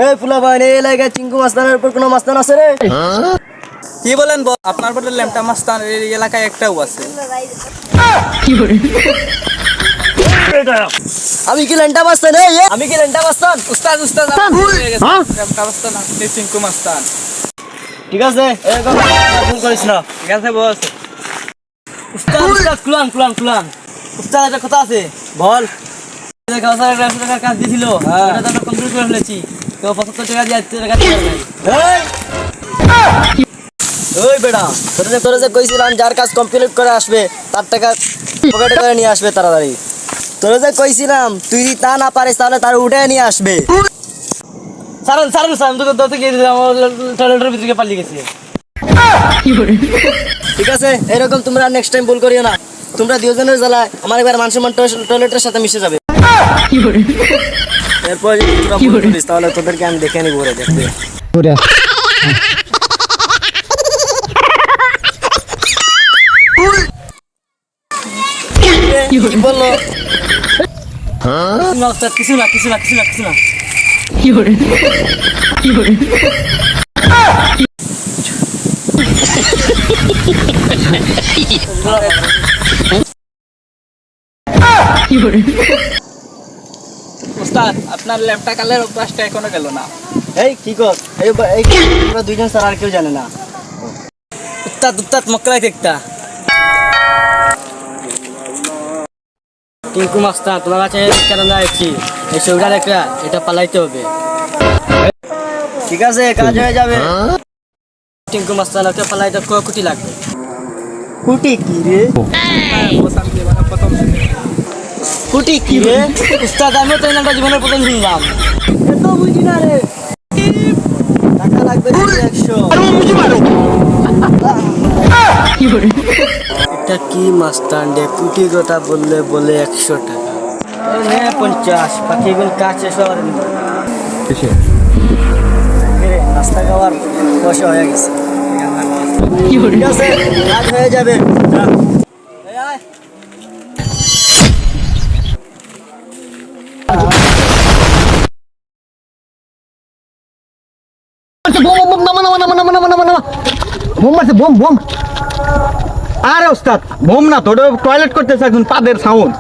এই ফুলা ভাই এই এলাকায় চিঙ্কু মাস্তানের উপর কোনো মাস্তান আছে রে? কি বলেন আপনার পরে ল্যাম্পটা মাস্তান এই এলাকায় একটাও আছে। আমি কি ল্যাংটা মাস্তান? আমি কি ল্যাংটা মাস্তান? উস্তাদ উস্তাদ ল্যাম্পটা মাস্তান আপনি চিঙ্কু মাস্তান। ঠিক আছে এরকম ফোন করিস না। ঠিক আছে বস। উস্তাদ উস্তাদ কুলান উস্তাদ একটা কথা আছে। বল। টাকার কাজ দিয়েছিল ওটা তো আমরা কমপ্লিট করে ফেলেছি। তো 75 টাকা দিয়ে 80 টাকা দিয়ে ওই বেটা তোরা যে কইছিলাম যার কাজ কমপ্লিট করে আসবে তার টাকা পকেটে করে নিয়ে আসবে তাড়াতাড়ি। তোরা যে কইছিলাম তুই যদি তা না পারিস তাহলে তার উঠে নিয়ে আসবে। সারান তোকে দতে গিয়ে টয়লেটের ভিতরে পালিয়ে গেছে। ঠিক আছে এরকম তোমরা নেক্সট টাইম ভুল করিও না। তোমরা দুজনের জ্বালায় আমার একবার মানুষমান টয়লেটের সাথে মিশে যাবে। এরপর যদি তোরা ভুল করিস তাহলে তোদেরকে আমি দেখে নিব রে। দেখবে কি বললো? কিছু না কি করে উস্তাদ আপনার ল্যাম্পটা কালের অভ্যাসটা এখনো গেল না। এই কি কর এই তোমরা দুইজন স্যার আর কেউ জানে না। উত্তাদ মক্কলাই দেখতা টিঙ্কু মাস্টার তোমার কাছে কেন যাচ্ছি এই ছবিটা একটা এটা পালাইতে হবে। ঠিক আছে কাজ হয়ে যাবে। টিঙ্কু মাস্টার একটা পালাইতে কোটি লাগবে। কোটি কি রে? কোটি কি রে? উস্তাদ আমিও তো নামটা জীবনের প্রথম শুনলাম। এত বুঝি না রে। টাকা লাগবে 100। এটা কি মাস্তান রে? কোটি কথা বলে 100 টাকা। 50 বাকিগুলো কাছে সবার নাস্তা খাওয়ার পয়সা হয়ে গেছে। ঠিক আছে কাজ হয়ে যাবে। বোম আরে ওস্তাদ বোম না তো টয়লেট করতেছে একজন পাদের সাউন্ড।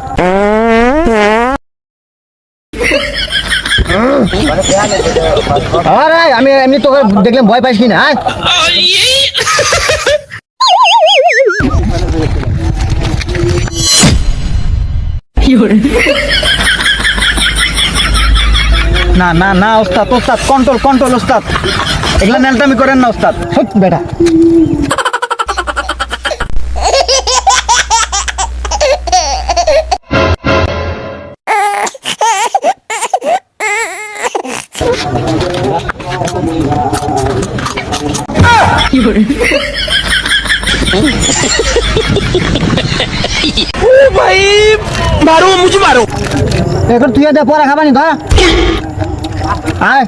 আরে আমি এমনি তোকে দেখলাম ভয় পাইস কিনা। না না না ওস্তাদ কন্ট্রোল ওস্তাদ এগুলা নেলটামি করেন না ওস্তাদ। বেটা ভাই মারো মুঝে মারো এখন তুই দে পরে খাবানি ধর আয়।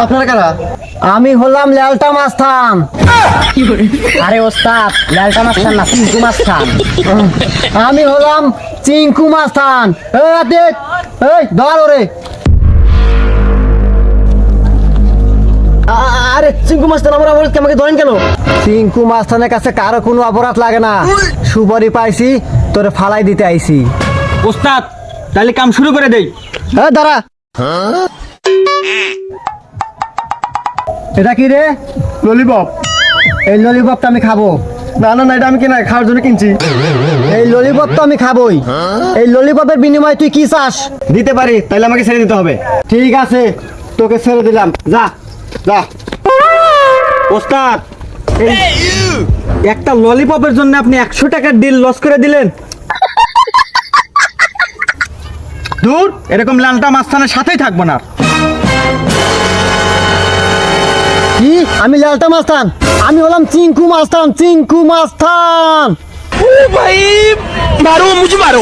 আপনারা কারা? আমি হলাম ল্যালটা মাস্তান। আরে ওস্তাদ ল্যালটা মাস্তান না চিঙ্কু মাস্তান। আমি হলাম চিঙ্কু মাস্তান। এই ধর ওরে। আরে চিঙ্কু মাস্তান আমার অপরাধ আমাকে ধরেন কেন? চিঙ্কু মাস্তানের কাছে কারো কোনো অপরাধ লাগে না। সুপারি পাইছি তোরে ফালাই দিতে আইছি। ওস্তাদ তাহলে কাম শুরু করে দেই। হ্যাঁ দাঁড়া। এটা কি রে? ললিপপ। এই ললিপপটা আমি খাবো। না এটা আমি কিনা খাওয়ার জন্য কিনছি। এই ললিপপ তো আমি খাবোই। এই ললিপপের বিনিময়ে তুই কি চাস? দিতে পারি তাহলে আমাকে ছেড়ে দিতে হবে। ঠিক আছে তোকে ছেড়ে দিলাম যা। ওস্তাদ একটা ললিপপের জন্য আপনি 100 টাকার ডিল লস করে দিলেন। দূর এরকম লালটা মাস্তানের সাথেই থাকবো না। কি আমি লালটা মাস্তান? আমি হলাম চিঙ্কু মাস্তান। ও ভাই মারো মুঝে মারো।